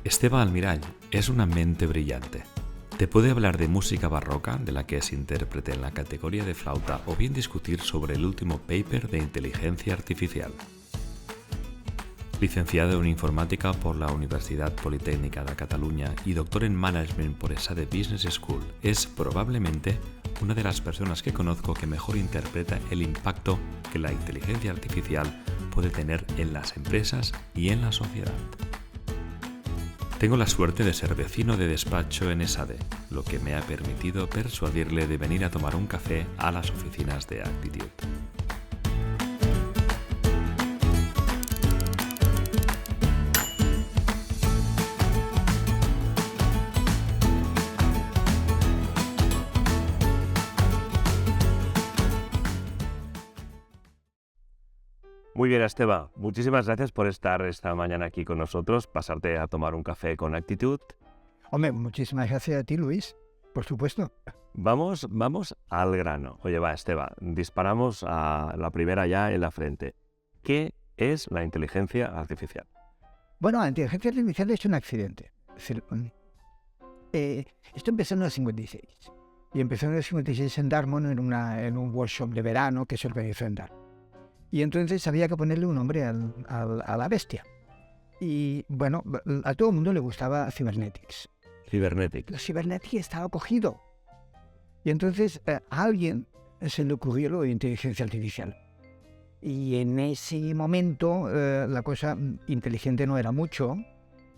Esteban Almirall es una mente brillante. Te puede hablar de música barroca, de la que es intérprete en la categoría de flauta, o bien discutir sobre el último paper de inteligencia artificial. Licenciado en Informática por la Universidad Politécnica de Cataluña y doctor en Management por ESADE Business School, es probablemente una de las personas que conozco que mejor interpreta el impacto que la inteligencia artificial puede tener en las empresas y en la sociedad. Tengo la suerte de ser vecino de despacho en ESADE, lo que me ha permitido persuadirle de venir a tomar un café a las oficinas de Actitude. Muy bien, Esteban. Muchísimas gracias por estar esta mañana aquí con nosotros, pasarte a tomar un café con Actitude. Hombre, muchísimas gracias a ti, Luis, por supuesto. Vamos al grano. Oye, va, Esteban, disparamos a la primera ya en la frente. ¿Qué es la inteligencia artificial? Bueno, la inteligencia artificial es un accidente. Es decir, esto empezó en el 56. Y empezó en el 56 en Dartmouth, en un workshop de verano que se organizó en Dartmouth. Y entonces había que ponerle un nombre a la bestia. Y bueno, a todo el mundo le gustaba Cybernetics. Cybernetics. La Cybernetics estaba cogido. Y entonces a alguien se le ocurrió lo de inteligencia artificial. Y en ese momento la cosa inteligente no era mucho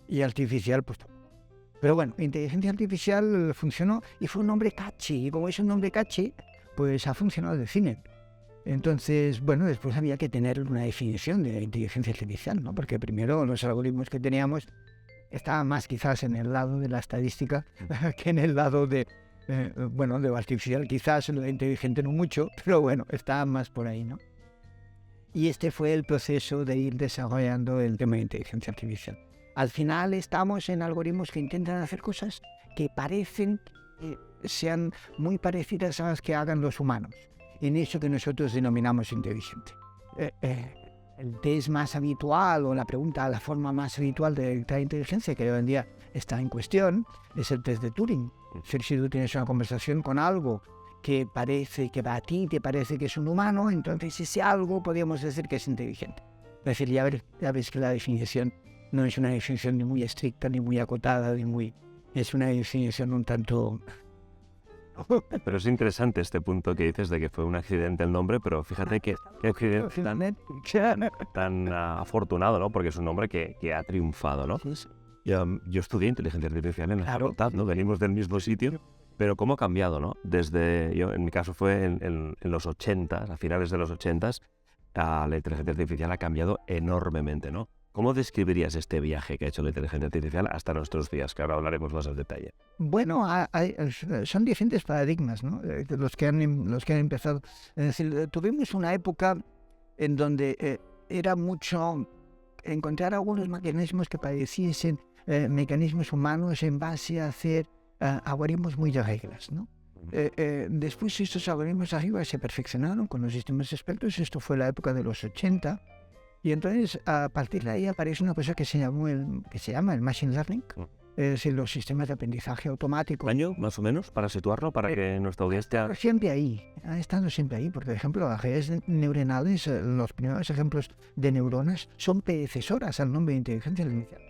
y artificial pues tampoco. Pero bueno, inteligencia artificial funcionó y fue un nombre catchy. Y como es un nombre catchy, pues ha funcionado de cine. Entonces, bueno, después había que tener una definición de inteligencia artificial, ¿no? Porque primero los algoritmos que teníamos estaban más quizás en el lado de la estadística que en el lado de lo artificial. Quizás lo de inteligente no mucho, pero bueno, estaban más por ahí, ¿no? Y este fue el proceso de ir desarrollando el tema de inteligencia artificial. Al final estamos en algoritmos que intentan hacer cosas que parecen sean muy parecidas a las que hagan los humanos, en eso que nosotros denominamos inteligente. El test más habitual o la forma más habitual de detectar inteligencia que hoy en día está en cuestión es el test de Turing. Es decir, si tú tienes una conversación con algo que parece que a ti te parece que es un humano, entonces ese algo podríamos decir que es inteligente. Es decir, ya ves que la definición no es una definición ni muy estricta, ni muy acotada, es una definición un tanto... Pero es interesante este punto que dices de que fue un accidente el nombre, pero fíjate que accidente tan afortunado, ¿no? Porque es un nombre que ha triunfado, ¿no? Yo estudié inteligencia artificial en la facultad, ¿no? Venimos del mismo sitio, pero cómo ha cambiado, ¿no? En mi caso fue en los 80, a finales de los 80, la inteligencia artificial ha cambiado enormemente, ¿no? ¿Cómo describirías este viaje que ha hecho la inteligencia artificial hasta nuestros días? Que ahora hablaremos más en detalle. Bueno, son diferentes paradigmas, ¿no? Los que han empezado. Es decir, tuvimos una época en donde era mucho encontrar algunos mecanismos que pareciesen mecanismos humanos en base a hacer algoritmos muy de reglas, ¿no? Después estos algoritmos arriba se perfeccionaron con los sistemas expertos. Esto fue la época de los 80. Y entonces, a partir de ahí aparece una cosa que se llama el Machine Learning, es decir, los sistemas de aprendizaje automático. ¿Año, más o menos, para situarlo, para que nuestra audiencia... Ha estado siempre ahí, porque, por ejemplo, las redes neuronales, los primeros ejemplos de neuronas son predecesoras al nombre de inteligencia artificial.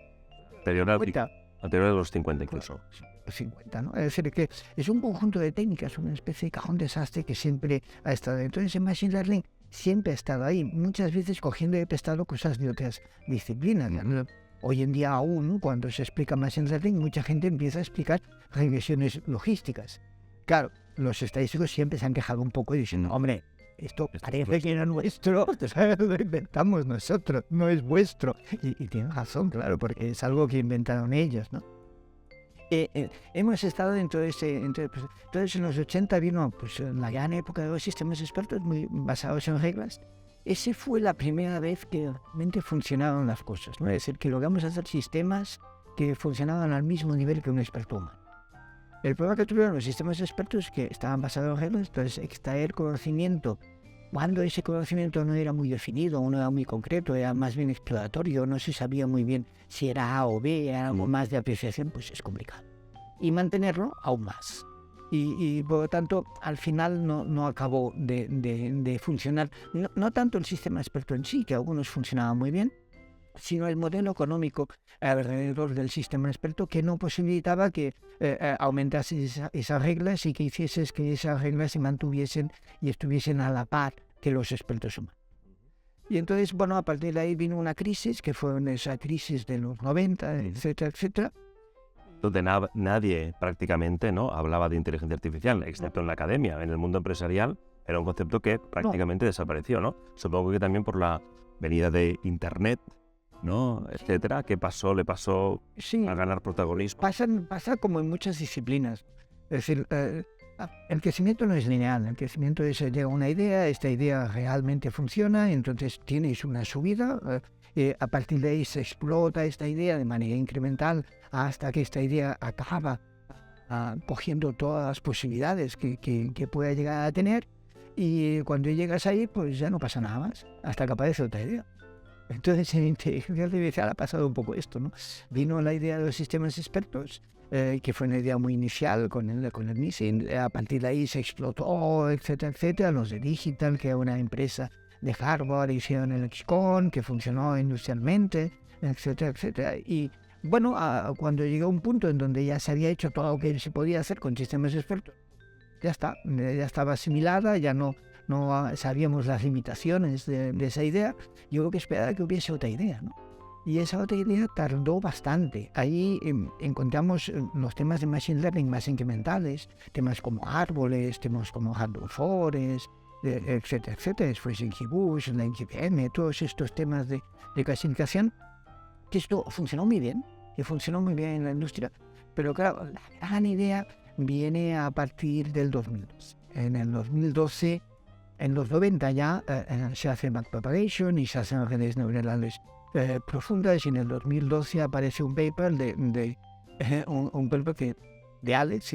Anterior a los 50 incluso. 50, ¿no? Es decir, que es un conjunto de técnicas, una especie de cajón desastre que siempre ha estado. Entonces, el Machine Learning siempre ha estado ahí, muchas veces cogiendo de prestado cosas de otras disciplinas. Hoy en día aún, cuando se explica Machine Learning, mucha gente empieza a explicar regresiones logísticas. Claro, los estadísticos siempre se han quejado un poco diciendo, hombre, esto parece que era nuestro, lo inventamos nosotros, no es vuestro. Y tienen razón, claro, porque es algo que inventaron ellos, ¿no? Hemos estado entonces en los 80 vino pues, la gran época de los sistemas expertos muy basados en reglas. Esa fue la primera vez que realmente funcionaron las cosas, ¿no? Es decir, que logramos hacer sistemas que funcionaban al mismo nivel que un experto humano. El problema que tuvieron los sistemas expertos es que estaban basados en reglas, entonces extraer conocimiento cuando ese conocimiento no era muy definido, no era muy concreto, era más bien exploratorio, no se sabía muy bien si era A o B, era algo más de apreciación, pues es complicado. Y mantenerlo aún más. Y por lo tanto, al final no acabó de funcionar, no tanto el sistema experto en sí, que algunos funcionaban muy bien, sino el modelo económico alrededor del sistema experto, que no posibilitaba que aumentase esas reglas y que hicieses que esas reglas se mantuviesen y estuviesen a la par que los expertos humanos. Y entonces, bueno, a partir de ahí vino una crisis, que fue esa crisis de los 90, etcétera, etcétera. Donde nadie prácticamente, ¿no?, hablaba de inteligencia artificial, excepto en la academia. En el mundo empresarial era un concepto que prácticamente desapareció, ¿no? Supongo que también por la venida de Internet, ¿no?, etcétera, que le pasó a ganar protagonismo. Pasa como en muchas disciplinas. Es decir, el crecimiento no es lineal. El crecimiento es, llega una idea, esta idea realmente funciona, entonces tienes una subida, a partir de ahí se explota esta idea de manera incremental hasta que esta idea acaba cogiendo todas las posibilidades que pueda llegar a tener, y cuando llegas ahí pues ya no pasa nada más, hasta que aparece otra idea. Entonces en inteligencia artificial ha pasado un poco esto, ¿no? Vino la idea de los sistemas expertos, que fue una idea muy inicial con el MISIN. A partir de ahí se explotó, etcétera, etcétera. Los de Digital, que era una empresa de hardware, hicieron el Lexicon, que funcionó industrialmente, etcétera, etcétera. Y bueno, cuando llegó un punto en donde ya se había hecho todo lo que se podía hacer con sistemas expertos, ya estaba asimilada, ya no sabíamos las limitaciones de esa idea. Yo creo que esperaba que hubiese otra idea, ¿no? Y esa otra idea tardó bastante. Ahí encontramos los temas de Machine Learning más incrementales, temas como árboles, temas como Hardware Forest, etcétera, etcétera. Después en Bush, en la IBM, todos estos temas de clasificación, que esto funcionó muy bien, en la industria. Pero claro, la gran idea viene a partir del 2012. En el 2012, en los 90 ya se hace backpropagation y se hacen redes neuronales profundas, y en el 2012 aparece un paper un paper de Alex,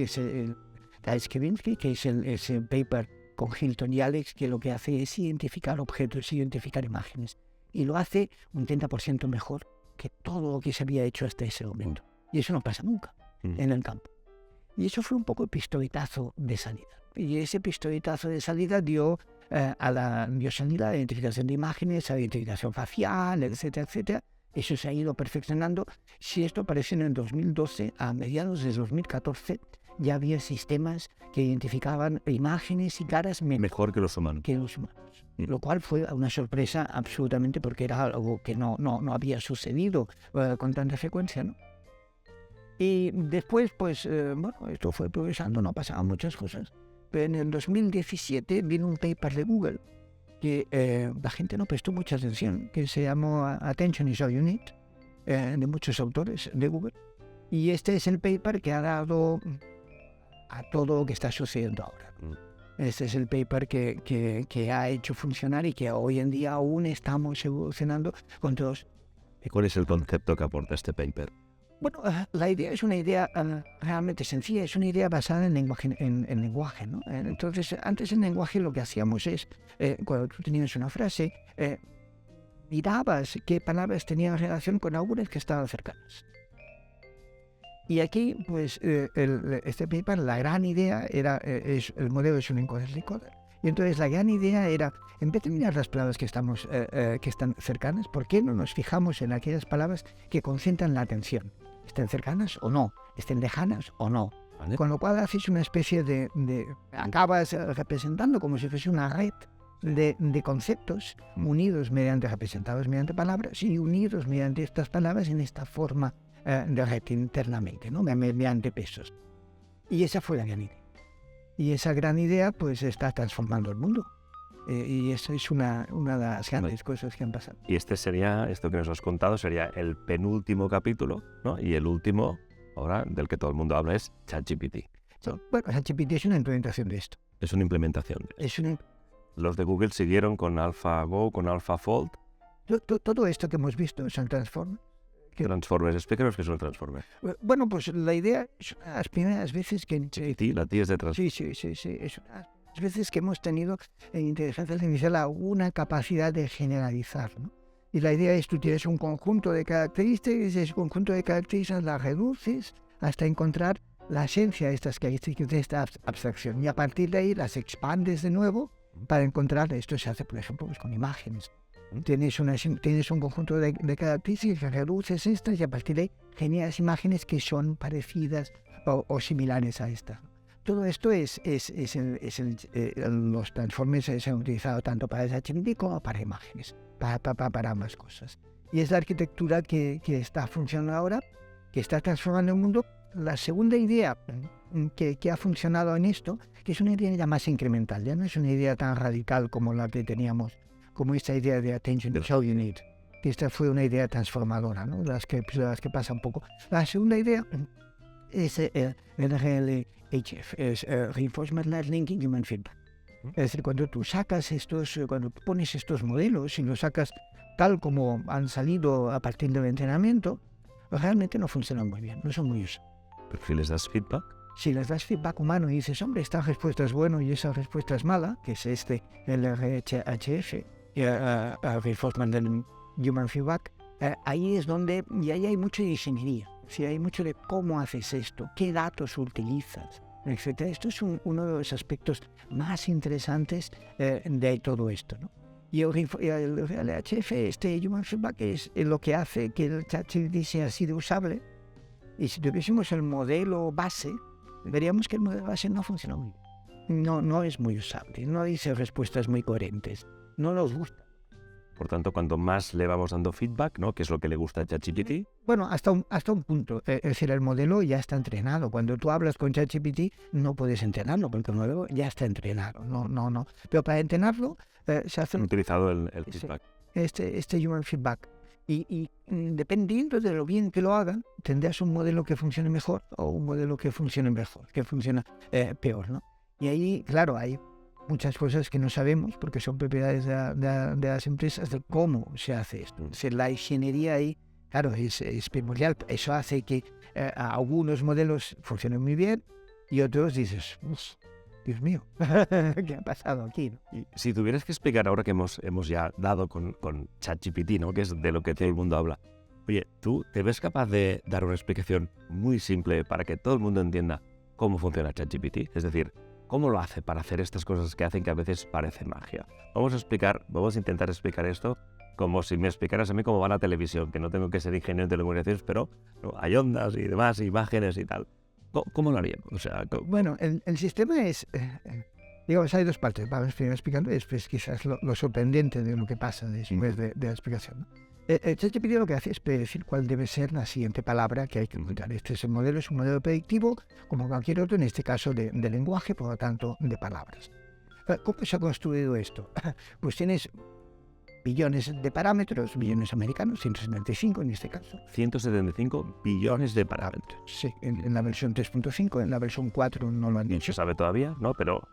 Kavinsky, que es ese paper con Hilton y Alex, que lo que hace es identificar objetos, identificar imágenes, y lo hace un 30% mejor que todo lo que se había hecho hasta ese momento. Y eso no pasa nunca en el campo. Y eso fue un poco el pistoletazo de salida. Y ese pistoletazo de salida dio salida a la identificación de imágenes, a la identificación facial, etcétera, etcétera. Eso se ha ido perfeccionando. Si esto apareció en el 2012, a mediados de 2014, ya había sistemas que identificaban imágenes y caras mejor que los humanos. Lo cual fue una sorpresa absolutamente, porque era algo que no había sucedido con tanta frecuencia, ¿no? Y después, pues, esto fue progresando, no pasaban muchas cosas. Pero en el 2017 vino un paper de Google que la gente no prestó mucha atención, que se llamó Attention is All You Need, de muchos autores de Google. Y este es el paper que ha dado a todo lo que está sucediendo ahora. Este es el paper que ha hecho funcionar y que hoy en día aún estamos evolucionando con todos. ¿Y cuál es el concepto que aporta este paper? Bueno, la idea es una idea realmente sencilla, es una idea basada en lenguaje, ¿no? Entonces, antes en lenguaje lo que hacíamos es, cuando tú tenías una frase, mirabas qué palabras tenían relación con algunas que estaban cercanas. Y aquí, pues, este paper, la gran idea era, el modelo es un encoder-decoder. Y entonces la gran idea era, en vez de mirar las palabras que están cercanas, ¿por qué no nos fijamos en aquellas palabras que concentran la atención? ¿Estén cercanas o no? ¿Estén lejanas o no? ¿Vale? Con lo cual haces una especie acabas representando como si fuese una red de conceptos representados mediante palabras y unidos mediante estas palabras en esta forma de red internamente, ¿no? Mediante pesos. Y esa fue la gran idea. Y esa gran idea pues está transformando el mundo. Y eso es una de las grandes cosas que han pasado. Y esto que nos has contado sería el penúltimo capítulo, ¿no? Y el último, ahora, del que todo el mundo habla, es ChatGPT. Bueno, ChatGPT es una implementación de esto. Es una implementación. Los de Google siguieron con AlphaGo, con AlphaFold. Todo esto que hemos visto son Transformers. Transformers, explícanos qué es un Transformer. Bueno, pues la idea es las primeras veces que... Sí, la tía es de Transformers. Sí. veces que hemos tenido en inteligencia artificial alguna capacidad de generalizar, ¿no? Y la idea es, tú tienes un conjunto de características, y ese conjunto de características las reduces hasta encontrar la esencia de estas características, de esta abstracción. Y a partir de ahí las expandes de nuevo para encontrar, esto se hace, por ejemplo, pues con imágenes. Tienes un conjunto de características, reduces estas y a partir de ahí generas imágenes que son parecidas o similares a estas. Todo esto los transformers se han utilizado tanto para ChatGPT como para imágenes, para ambas cosas. Y es la arquitectura que está funcionando ahora, que está transformando el mundo. La segunda idea que ha funcionado en esto, que es una idea ya más incremental, ya no es una idea tan radical como la que teníamos, como esta idea de attention is all you need, que esta fue una idea transformadora, ¿no? de las que pasa un poco. La segunda idea es el RLHF, es Reinforcement Learning and Human Feedback. Es decir, cuando tú cuando pones estos modelos y los sacas tal como han salido a partir del entrenamiento, realmente no funcionan muy bien, no son muy usados. ¿Pero si les das feedback? Si les das feedback humano y dices, hombre, esta respuesta es buena y esa respuesta es mala, que es el RHF, Reinforcement Learning Human Feedback, ahí es donde, y ahí hay mucho de ingeniería, ¿sí? Hay mucho de cómo haces esto, qué datos utilizas, etc. Esto es uno de los aspectos más interesantes de todo esto, ¿no? Y el RHF, Human Feedback, es lo que hace que el ChatGPT sea así de usable. Y si tuviésemos el modelo base, veríamos que el modelo base no funciona muy bien. No es muy usable, no dice respuestas muy coherentes, no nos gusta. Por tanto, cuanto más le vamos dando feedback, ¿no? Que es lo que le gusta a ChatGPT. Bueno, hasta un punto. Es decir, el modelo ya está entrenado. Cuando tú hablas con ChatGPT, no puedes entrenarlo, porque el modelo ya está entrenado. No. Pero para entrenarlo, se hace... Han utilizado el feedback. Este Human Feedback. Y dependiendo de lo bien que lo hagan, tendrás un modelo que funcione mejor o un modelo que funcione mejor, que funciona peor, ¿no? Y ahí, claro, hay muchas cosas que no sabemos porque son propiedades de las empresas de cómo se hace esto. Es decir, la ingeniería ahí, claro, es primordial. Eso hace que algunos modelos funcionen muy bien y otros dices, Dios mío, ¿qué ha pasado aquí, ¿no? Y si tuvieras que explicar ahora que hemos ya dado con ChatGPT, ¿no? Que es de lo que todo el mundo habla. Oye, ¿tú te ves capaz de dar una explicación muy simple para que todo el mundo entienda cómo funciona ChatGPT? Es decir, ¿cómo lo hace para hacer estas cosas que hacen que a veces parece magia? Vamos a intentar explicar esto como si me explicaras a mí cómo va la televisión, que no tengo que ser ingeniero en telecomunicaciones, pero ¿no? Hay ondas y demás, imágenes y tal. ¿Cómo lo haríamos? O sea, bueno, el sistema es... digamos, hay dos partes. Vamos primero explicando y después quizás lo sorprendente de lo que pasa después de la explicación, ¿no? ChatGPT lo que hace es predecir cuál debe ser la siguiente palabra que hay que encontrar. Este es un modelo predictivo, como cualquier otro, en este caso de lenguaje, por lo tanto, de palabras. ¿Cómo se ha construido esto? Pues tienes billones de parámetros, billones americanos, 175 en este caso. 175 billones de parámetros. Sí, en la versión 3.5, en la versión 4 no lo han dicho. No se sabe todavía, ¿no? Pero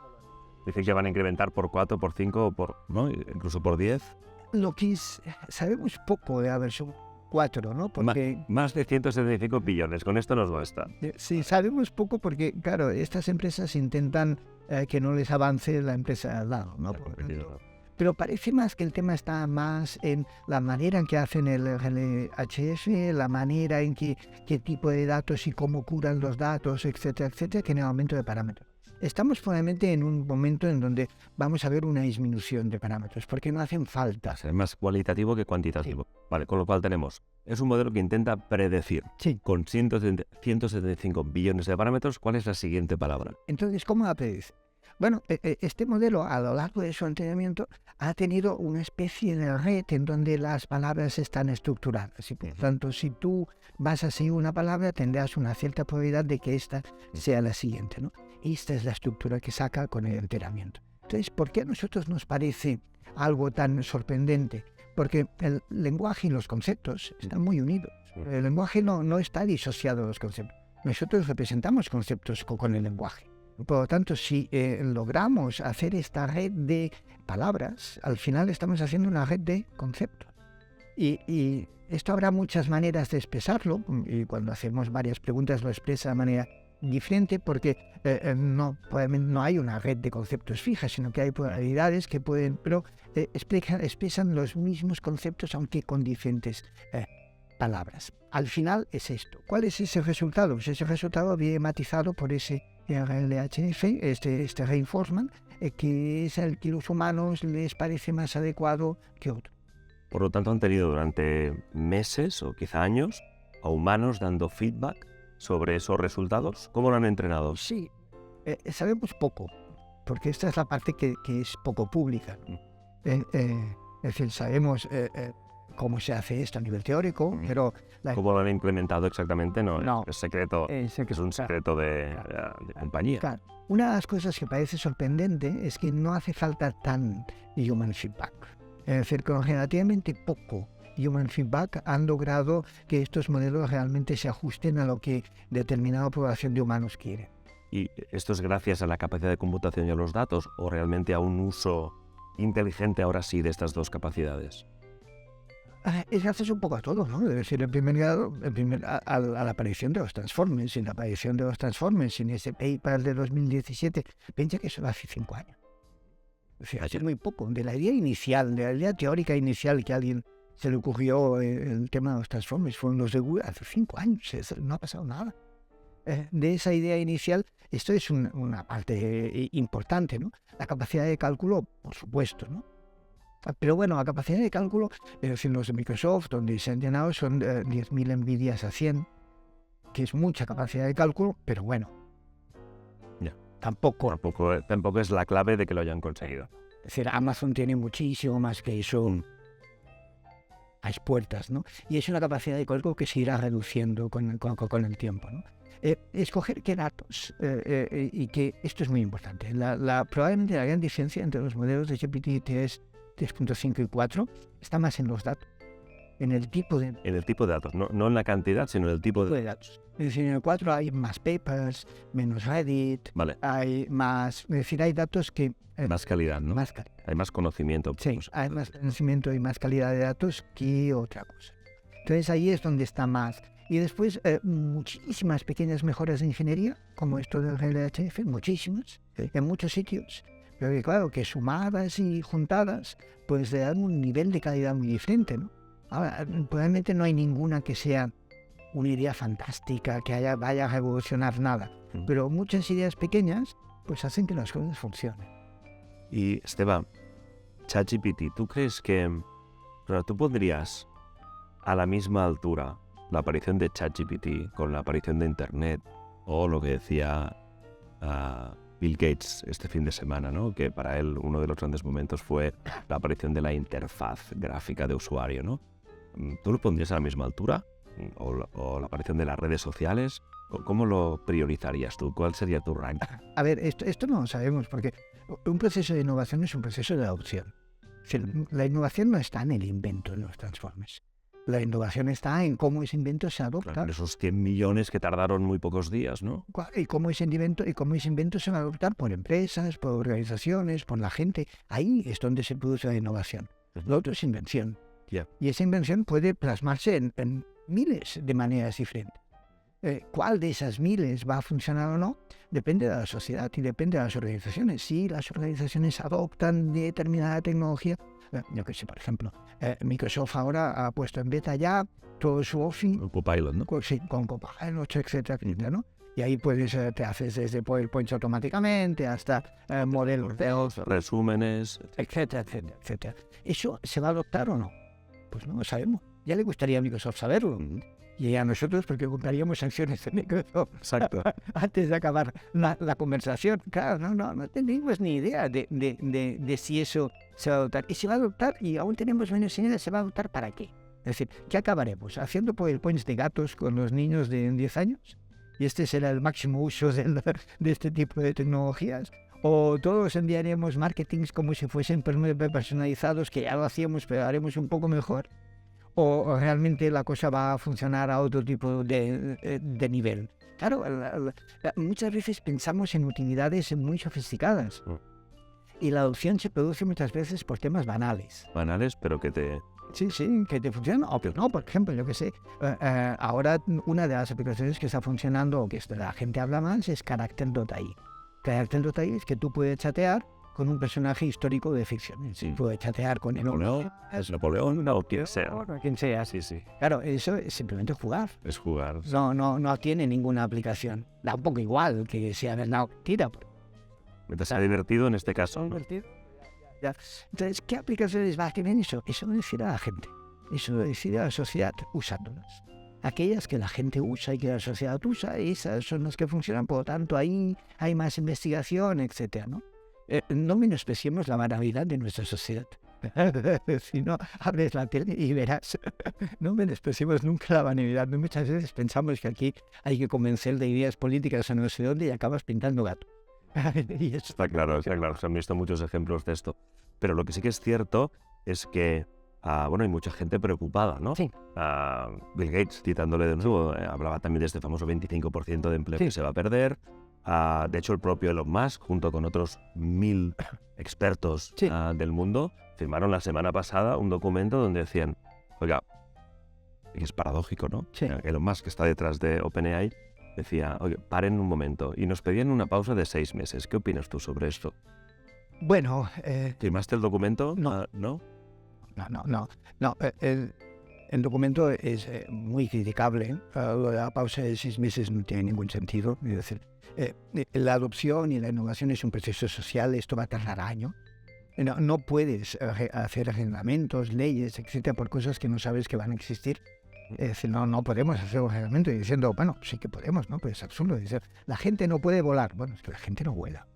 dicen que van a incrementar por 4, por 5, ¿no? Incluso por 10. Lo que sabemos poco de la versión 4, ¿no? Porque más de 175 billones, con esto nos basta. Sí, sabemos poco porque, claro, estas empresas intentan que no les avance la empresa al lado, ¿no? Pero parece más que el tema está más en la manera en que hacen el RLHF, la manera en qué tipo de datos y cómo curan los datos, etcétera, etcétera, que en el aumento de parámetros. Estamos probablemente en un momento en donde vamos a ver una disminución de parámetros, porque no hacen falta. Es más cualitativo que cuantitativo. Sí. Vale, con lo cual es un modelo que intenta predecir, sí, con 175 billones de parámetros, cuál es la siguiente palabra. Entonces, ¿cómo la predice? Bueno, este modelo a lo largo de su entrenamiento ha tenido una especie de red en donde las palabras están estructuradas. Y por tanto, si tú vas a seguir una palabra, tendrás una cierta probabilidad de que esta sea la siguiente, ¿no? Esta es la estructura que saca con el entrenamiento. Entonces, ¿por qué a nosotros nos parece algo tan sorprendente? Porque el lenguaje y los conceptos están muy unidos. El lenguaje no está disociado de los conceptos. Nosotros representamos conceptos con el lenguaje. Por lo tanto, si logramos hacer esta red de palabras, al final estamos haciendo una red de conceptos. Y esto habrá muchas maneras de expresarlo, y cuando hacemos varias preguntas lo expresa de manera diferente porque no hay una red de conceptos fija, sino que hay probabilidades que pueden, pero expresan los mismos conceptos aunque con diferentes palabras. Al final es esto. ¿Cuál es ese resultado? Pues ese resultado viene matizado por ese RLHF, este reinforcement, que es el que los humanos les parece más adecuado que otro. Por lo tanto, han tenido durante meses o quizá años a humanos dando feedback sobre esos resultados. ¿Cómo lo han entrenado? Sí, sabemos poco, porque esta es la parte que es poco pública. Es decir, sabemos cómo se hace esto a nivel teórico, pero... ¿Cómo lo han implementado exactamente? No. Es secreto, es un secreto de compañía. Claro. Una de las cosas que parece sorprendente es que no hace falta tan human feedback. Es decir, con relativamente poco human feedback han logrado que estos modelos realmente se ajusten a lo que determinada población de humanos quiere. ¿Y esto es gracias a la capacidad de computación y a los datos o realmente a un uso inteligente ahora sí de estas dos capacidades? Es gracias un poco a todo, ¿no? Es decir, en primer grado, a la aparición de los Transformers. Sin la aparición de los Transformers, sin ese paper de 2017, piensa que eso hace 5 años. O sea, es muy poco. De la idea inicial, de la idea teórica inicial que a alguien se le ocurrió el tema de los Transformers, fueron los de Google hace 5 años. No ha pasado nada. De esa idea inicial, esto es una parte importante, ¿no? La capacidad de cálculo, por supuesto, ¿no? Pero bueno, la capacidad de cálculo, es decir, los de Microsoft, donde se han llenado, son 10.000 NVIDIAs a 100, que es mucha capacidad de cálculo, pero bueno, tampoco es la clave de que lo hayan conseguido. Es decir, Amazon tiene muchísimo más que eso a las puertas, ¿no? Y es una capacidad de cálculo que se irá reduciendo con el tiempo, ¿no? Escoger qué datos, y que esto es muy importante. Probablemente la gran diferencia entre los modelos de GPT-3 3.5 y 4 está más en los datos, en el tipo de... En el tipo de datos, no en la cantidad, sino en el tipo de datos. Es decir, en el 4 hay más papers, menos Reddit, hay más... Es decir, hay datos que... más calidad, ¿no? Más calidad. Hay más conocimiento. Sí, hay más conocimiento y más calidad de datos que otra cosa. Entonces ahí es donde está más. Y después muchísimas pequeñas mejoras de ingeniería, como esto del RLHF, muchísimas, en muchos sitios. Pero que claro, que sumadas y juntadas, pues le dan un nivel de calidad muy diferente, ¿no? Ahora, probablemente no hay ninguna que sea una idea fantástica, que vaya a revolucionar nada. Pero muchas ideas pequeñas, pues hacen que las cosas funcionen. Y Esteban, ChatGPT, ¿tú crees que tú pondrías a la misma altura la aparición de ChatGPT con la aparición de Internet o lo que decía Bill Gates este fin de semana, ¿no? Que para él uno de los grandes momentos fue la aparición de la interfaz gráfica de usuario, ¿no? ¿Tú lo pondrías a la misma altura? ¿O la aparición de las redes sociales? ¿Cómo lo priorizarías tú? ¿Cuál sería tu rank? A ver, esto no lo sabemos porque un proceso de innovación es un proceso de adopción. Es decir, la innovación no está en el invento de los Transformers. La innovación está en cómo ese invento se adopta. Claro, esos 100 millones que tardaron muy pocos días, ¿no? Y cómo ese invento se va a adoptar por empresas, por organizaciones, por la gente. Ahí es donde se produce la innovación. Lo otro es invención. Y esa invención puede plasmarse en miles de maneras diferentes. ¿Cuál de esas miles va a funcionar o no? Depende de la sociedad y depende de las organizaciones. Si las organizaciones adoptan determinada tecnología, yo que sé, por ejemplo, Microsoft ahora ha puesto en beta ya todo su Office. Con Copilot, ¿no? Sí, con Copilot, etcétera, ¿no? Y ahí te haces desde PowerPoint automáticamente hasta modelos de resúmenes, etcétera. ¿Eso se va a adoptar o no? Pues no lo sabemos. Ya le gustaría a Microsoft saberlo. Y a nosotros porque compraríamos acciones de Microsoft. Exacto. Antes de acabar la conversación. Claro, no tenemos ni idea de si eso se va a adoptar. Y se va a adoptar, y aún tenemos menos idea, ¿se va a adoptar para qué? Es decir, ¿qué acabaremos? ¿Haciendo PowerPoints de gatos con los niños de 10 años? ¿Y este será el máximo uso de este tipo de tecnologías? ¿O todos enviaremos marketings como si fuesen personalizados, que ya lo hacíamos, pero haremos un poco mejor? ¿O realmente la cosa va a funcionar a otro tipo de nivel? Claro, muchas veces pensamos en utilidades muy sofisticadas. Y la adopción se produce muchas veces por temas banales. Banales, pero que te Sí, que te funciona. O que no, por ejemplo, yo qué sé. Ahora una de las aplicaciones que está funcionando o que la gente habla más es Character.ai. Character.ai es que tú puedes chatear con un personaje histórico de ficción. Sí. Puedes chatear con Napoleón, es Napoleón o quien sea. quien sea. Sí, sí. Claro, eso es simplemente jugar. Es jugar. No tiene ninguna aplicación. Da un poco igual que sea verdad o mentira. Mientras sea divertido en este caso. Ya. Entonces, ¿qué aplicaciones va a tener eso? Eso lo decidirá la gente. Eso lo decidirá la sociedad usándolas. Aquellas que la gente usa y que la sociedad usa, esas son las que funcionan. Por lo tanto, ahí hay más investigación, etcétera, ¿no? No menospreciemos la maravilla de nuestra sociedad. Si no, abres la tele y verás. No menospreciemos nunca la vanidad. Muchas veces pensamos que aquí hay que convencer de ideas políticas a no sé dónde y acabas pintando gato. Y eso Está claro. Se han visto muchos ejemplos de esto. Pero lo que sí que es cierto es que, hay mucha gente preocupada, ¿no? Sí. Bill Gates, citándole de nuevo, hablaba también de este famoso 25% de empleo Sí. que se va a perder. De hecho, el propio Elon Musk, junto con otros 1000 expertos Sí. del mundo, firmaron la semana pasada un documento donde decían, oiga, que es paradójico, ¿no? Sí. Elon Musk, que está detrás de OpenAI, decía, oye, paren un momento. Y nos pedían una pausa de 6 meses. ¿Qué opinas tú sobre esto? Bueno, ¿Firmaste el documento? No. ¿No? no. El documento es muy criticable. Lo de la pausa de 6 meses no tiene ningún sentido. Es decir, la adopción y la innovación es un proceso social. Esto va a tardar años. No puedes hacer reglamentos, leyes, etcétera, por cosas que no sabes que van a existir. Es decir, no podemos hacer un reglamento diciendo, bueno, sí que podemos, ¿no? Pero es absurdo. Decir, la gente no puede volar. Bueno, es que la gente no vuela.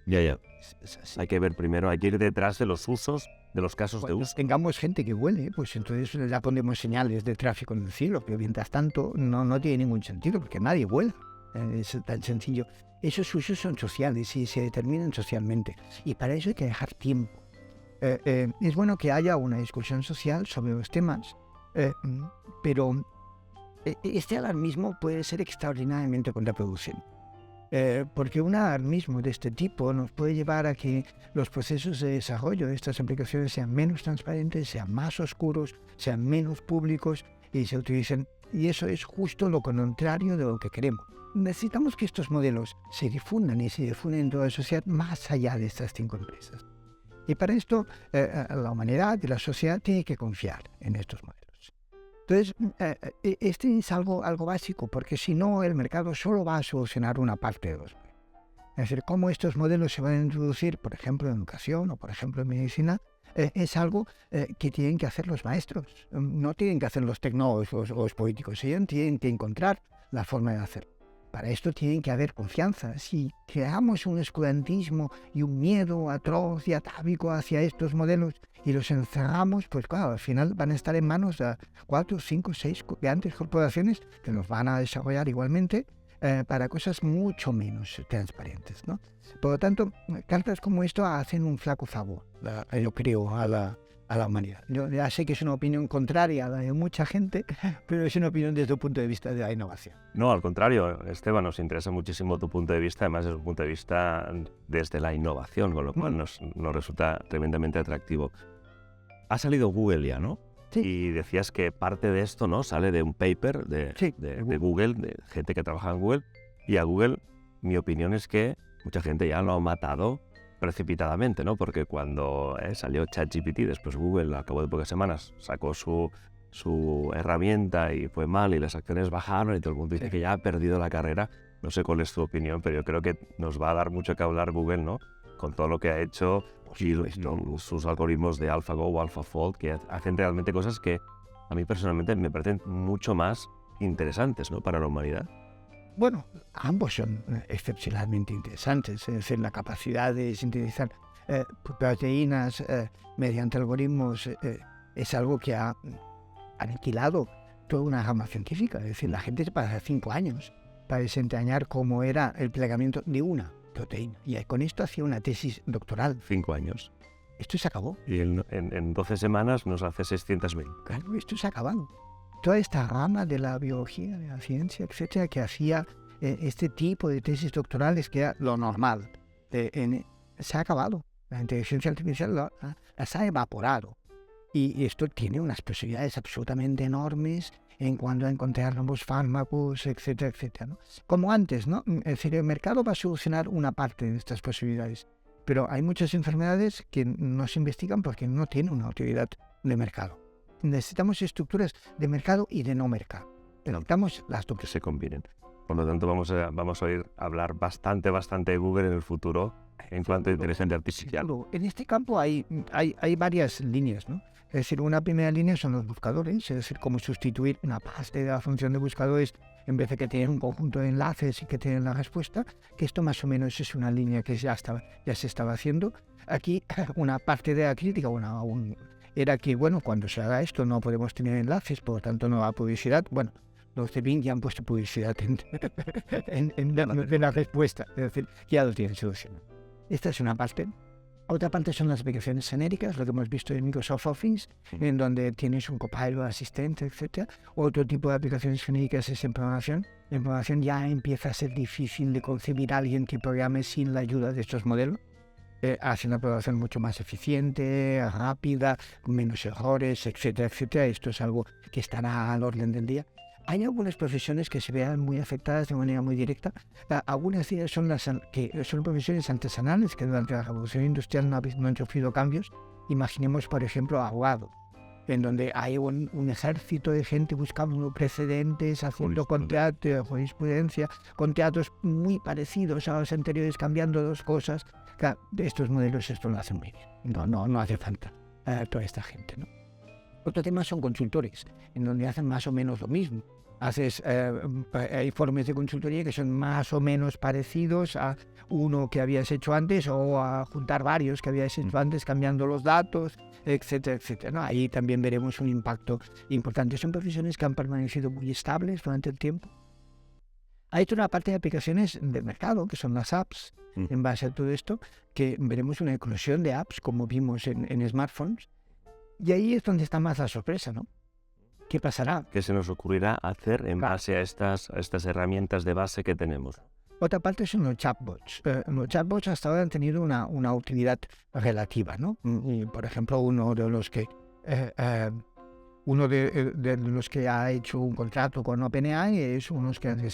Ya. Es así. Hay que ver primero, hay que ir detrás de los usos, de los casos de Cuando uso. tengamos gente que vuele, pues entonces ya pondremos señales de tráfico en el cielo, pero mientras tanto no tiene ningún sentido porque nadie vuela. Es tan sencillo. Esos usos son sociales y se determinan socialmente. Y para eso hay que dejar tiempo. Es bueno que haya una discusión social sobre los temas, pero este alarmismo puede ser extraordinariamente contraproducente. Porque un alarmismo de este tipo nos puede llevar a que los procesos de desarrollo de estas aplicaciones sean menos transparentes, sean más oscuros, sean menos públicos y se utilicen. Y eso es justo lo contrario de lo que queremos. Necesitamos que estos modelos se difundan y se difundan en toda la sociedad más allá de estas 5 empresas. Y para esto la humanidad y la sociedad tienen que confiar en estos modelos. Entonces, este es algo básico, porque si no, el mercado solo va a solucionar una parte de los problemas. Es decir, cómo estos modelos se van a introducir, por ejemplo, en educación o, por ejemplo, en medicina, es algo que tienen que hacer los maestros. No tienen que hacer los tecnólogos o los políticos. Ellos tienen que encontrar la forma de hacerlo. Para esto tienen que haber confianza. Si creamos un oscurantismo y un miedo atroz y atávico hacia estos modelos y los encerramos, pues claro, al final van a estar en manos de 4, 5, 6 grandes corporaciones que los van a desarrollar igualmente para cosas mucho menos transparentes, ¿no? Por lo tanto, cartas como esto hacen un flaco favor, yo creo, a la humanidad. Yo ya sé que es una opinión contraria a la de mucha gente, pero es una opinión desde el punto de vista de la innovación. No, al contrario, Esteban, nos interesa muchísimo tu punto de vista, además desde un punto de vista desde la innovación, con lo cual nos resulta tremendamente atractivo. Ha salido Google ya, ¿no? Sí. Y decías que parte de esto, ¿no?, sale de un paper de Google, de gente que trabaja en Google, y a Google, mi opinión es que mucha gente ya lo ha matado precipitadamente, ¿no? Porque cuando salió ChatGPT, después Google, al cabo de pocas semanas, sacó su herramienta y fue mal y las acciones bajaron y todo el mundo dice que ya ha perdido la carrera. No sé cuál es tu opinión, pero yo creo que nos va a dar mucho que hablar Google, ¿no? Con todo lo que ha hecho y sus algoritmos de AlphaGo o AlphaFold, que hacen realmente cosas que a mí personalmente me parecen mucho más interesantes, ¿no?, para la humanidad. Bueno, ambos son excepcionalmente interesantes. Es decir, la capacidad de sintetizar proteínas mediante algoritmos es algo que ha aniquilado toda una rama científica. Es decir, la gente se pasa 5 años para desentrañar cómo era el plegamiento de una proteína. Y con esto hacía una tesis doctoral. 5 años. Esto se acabó. Y en 12 semanas nos hace 600.000. Claro, esto se ha acabado. Toda esta rama de la biología, de la ciencia, etcétera, que hacía este tipo de tesis doctorales, que era lo normal, se ha acabado. La inteligencia artificial las ha evaporado. Y esto tiene unas posibilidades absolutamente enormes en cuanto a encontrar nuevos fármacos, etcétera, etcétera, ¿no? Como antes, ¿no? Es decir, el mercado va a solucionar una parte de estas posibilidades, pero hay muchas enfermedades que no se investigan porque no tienen una utilidad de mercado. Necesitamos estructuras de mercado y de no mercado. Necesitamos las dos. Que se combinen. Por lo tanto, vamos a oír hablar bastante de Google en el futuro en cuanto a inteligencia artificial. En este campo hay varias líneas, ¿no? Es decir, una primera línea son los buscadores, es decir, cómo sustituir una parte de la función de buscadores en vez de que tienen un conjunto de enlaces y que tienen la respuesta, que esto más o menos es una línea que ya se estaba haciendo. Aquí una parte de la crítica era que, bueno, cuando se haga esto no podemos tener enlaces, por lo tanto no va publicidad. Bueno, los de Bing ya han puesto publicidad en la respuesta, es decir, ya lo tienen solucionado. Esta es una parte. Otra parte son las aplicaciones genéricas, lo que hemos visto en Microsoft Office, en donde tienes un copilot, asistente, etc. Otro tipo de aplicaciones genéricas es en programación. En programación ya empieza a ser difícil de concebir a alguien que programe sin la ayuda de estos modelos. Hace una programación mucho más eficiente, rápida, con menos errores, etcétera, etcétera. Esto es algo que estará al orden del día. Hay algunas profesiones que se vean muy afectadas de manera muy directa. Algunas de ellas son profesiones artesanales que durante la Revolución Industrial no han sufrido cambios. Imaginemos, por ejemplo, abogado, en donde hay un ejército de gente buscando precedentes, haciendo jurisprudencia, contratos muy parecidos a los anteriores, cambiando dos cosas. Claro, estos modelos esto lo hacen muy bien. No hace falta toda esta gente, ¿no? Otro tema son consultores, en donde hacen más o menos lo mismo. Hay informes de consultoría que son más o menos parecidos a uno que habías hecho antes o a juntar varios que habías hecho antes, cambiando los datos, etcétera, etcétera, ¿no? Ahí también veremos un impacto importante. Son profesiones que han permanecido muy estables durante el tiempo. Hay toda una parte de aplicaciones del mercado, que son las apps, en base a todo esto, que veremos una eclosión de apps, como vimos en smartphones. Y ahí es donde está más la sorpresa, ¿no? ¿Qué pasará? ¿Qué se nos ocurrirá hacer en base a estas herramientas de base que tenemos? Otra parte son los chatbots. Los chatbots hasta ahora han tenido una utilidad relativa, ¿no? Y, por ejemplo, uno de los que ha hecho un contrato con OpenAI es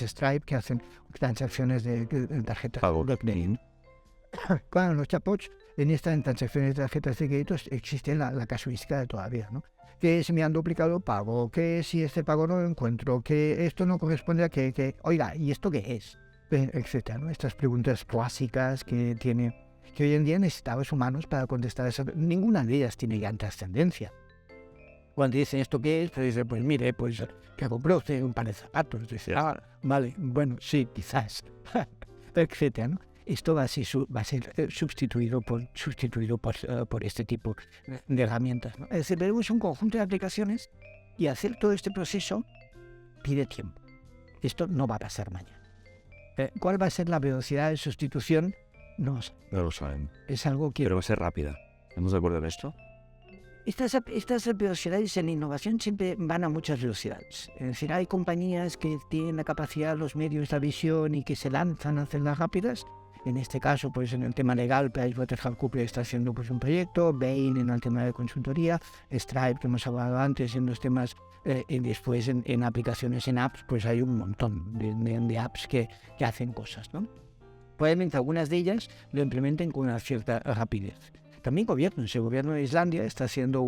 Stripe, que hacen transacciones de tarjetas de crédito. Claro, los chatbots en estas transacciones de tarjetas de crédito existe la casuística de todavía, ¿no? Que si me han duplicado pago, que si este pago no lo encuentro, que esto no corresponde a que oiga, ¿y esto qué es? Etcétera, ¿no? Estas preguntas clásicas que hoy en día necesitamos humanos para contestar eso. Ninguna de ellas tiene gran trascendencia. Cuando dicen esto qué es, pues dice, pues mire, pues que compró usted un par de zapatos. Dice, vale, bueno, sí, quizás, etcétera, ¿no? Esto va a ser sustituido por este tipo de herramientas, ¿no? Es decir, veremos un conjunto de aplicaciones y hacer todo este proceso pide tiempo. Esto no va a pasar mañana. ¿Cuál va a ser la velocidad de sustitución? No sé. No lo saben. Es algo que... Pero va a ser rápida. ¿Estamos de acuerdo en esto? Estas velocidades en innovación siempre van a muchas velocidades. Es decir, hay compañías que tienen la capacidad, los medios, la visión y que se lanzan a hacerlas rápidas. En este caso, pues en el tema legal, PricewaterhouseCoopers está haciendo pues un proyecto, Bain en el tema de consultoría, Stripe, que hemos hablado antes, en los temas, y después en aplicaciones, en apps, pues hay un montón de apps que hacen cosas, ¿no? Probablemente algunas de ellas lo implementen con una cierta rapidez. También gobiernos. El gobierno de Islandia está haciendo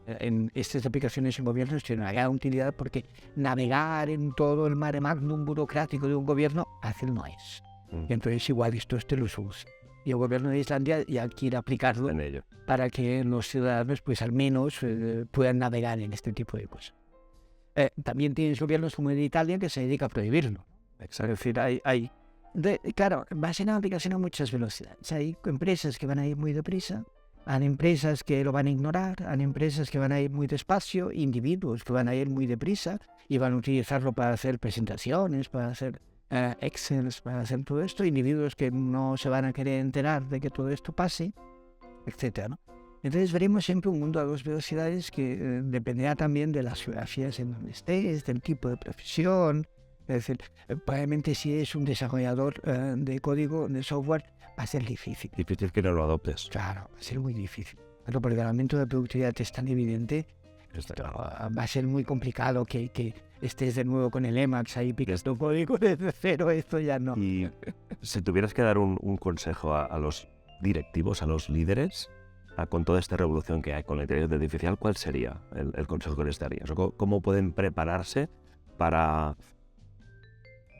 en estas aplicaciones en gobiernos tiene una gran utilidad porque navegar en todo el mare magnum burocrático de un gobierno fácil no es. Y entonces igual esto lo usa. Y el gobierno de Islandia ya quiere aplicarlo En ello. para que los ciudadanos pues al menos puedan navegar en este tipo de cosas. También tienes gobiernos como el de Italia que se dedica a prohibirlo. Exacto. Es decir, claro, va a ser una aplicación a muchas velocidades. Hay empresas que van a ir muy deprisa, hay empresas que lo van a ignorar, hay empresas que van a ir muy despacio, individuos que van a ir muy deprisa y van a utilizarlo para hacer presentaciones, para hacer Excel, para hacer todo esto, individuos que no se van a querer enterar de que todo esto pase, etcétera, ¿no? Entonces veremos siempre un mundo a dos velocidades que dependerá también de las geografías en donde estés, del tipo de profesión. Es decir, probablemente si eres un desarrollador de código, de software, va a ser difícil. Difícil que no lo adoptes. Claro, va a ser muy difícil. Pero porque el aumento de productividad es tan evidente, Está claro. va a ser muy complicado que estés de nuevo con el Emacs ahí picando código desde cero, esto ya no. Y si tuvieras que dar un consejo a los directivos, a los líderes, con toda esta revolución que hay con la inteligencia artificial, ¿cuál sería el consejo que les darías? O ¿cómo pueden prepararse para...?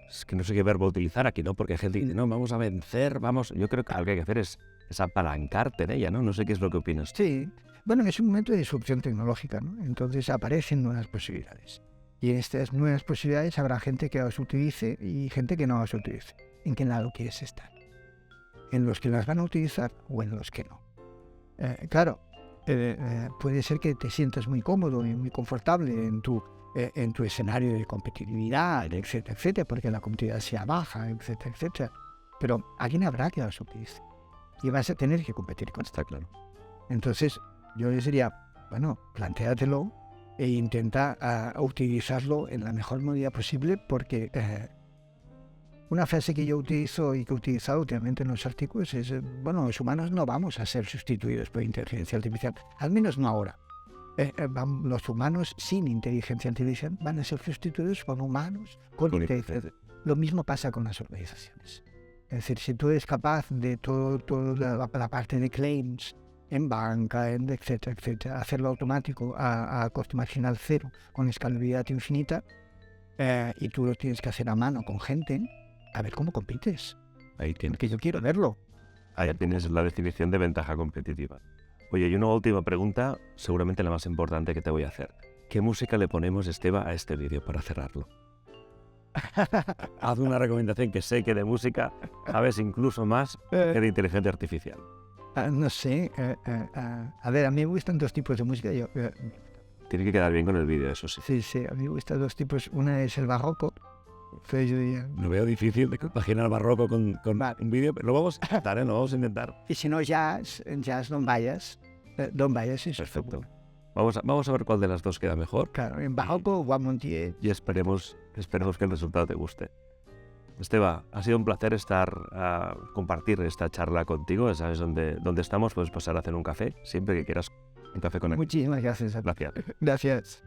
Es que no sé qué verbo utilizar aquí, ¿no? Porque hay gente que dice, no, vamos a vencer, vamos... Yo creo que lo que hay que hacer es apalancarte en ella, ¿no? No sé qué es lo que opinas. Sí, bueno, es un momento de disrupción tecnológica, ¿no? Entonces aparecen nuevas posibilidades. Y en estas nuevas posibilidades habrá gente que las utilice y gente que no las utilice. ¿En qué lado quieres estar? ¿En los que las van a utilizar o en los que no? Claro, puede ser que te sientas muy cómodo y muy confortable en tu escenario de competitividad, etcétera, etcétera, porque la competitividad sea baja, etcétera, etcétera. Pero alguien habrá que las utilice y vas a tener que competir con esto. Está claro. Entonces, yo les diría, bueno, plantéatelo e intenta utilizarlo en la mejor medida posible, porque una frase que yo utilizo y que he utilizado últimamente en los artículos es, bueno, los humanos no vamos a ser sustituidos por inteligencia artificial, al menos no ahora. Los humanos sin inteligencia artificial van a ser sustituidos por humanos con inteligencia. Lo mismo pasa con las organizaciones. Es decir, si tú eres capaz de toda la parte de claims en banca, etcétera, etcétera, hacerlo automático a coste marginal cero, con escalabilidad infinita, y tú lo tienes que hacer a mano con gente, a ver cómo compites. Ahí tienes. Porque yo quiero verlo. Ahí tienes la definición de ventaja competitiva. Oye, y una última pregunta, seguramente la más importante que te voy a hacer. ¿Qué música le ponemos, Esteve, a este vídeo para cerrarlo? Haz una recomendación, que sé que de música sabes incluso más que de inteligencia artificial. No sé, a ver, a mí me gustan dos tipos de música. Tiene que quedar bien con el vídeo, eso sí. Sí, a mí me gustan dos tipos. Una es el barroco. Entonces yo diría, Lo veo difícil de compaginar el barroco con un vídeo, pero lo vamos a intentar, ¿eh? Lo vamos a intentar. y si no jazz, Don Bayas. Don Bayas es Perfecto. Vamos a ver cuál de las dos queda mejor. Claro, en barroco, Juan Montiel. Y esperemos que el resultado te guste. Esteve, ha sido un placer compartir esta charla contigo. Sabes dónde estamos, puedes pasar a hacer un café, siempre que quieras un café con él. Muchísimas gracias. Gracias. Gracias.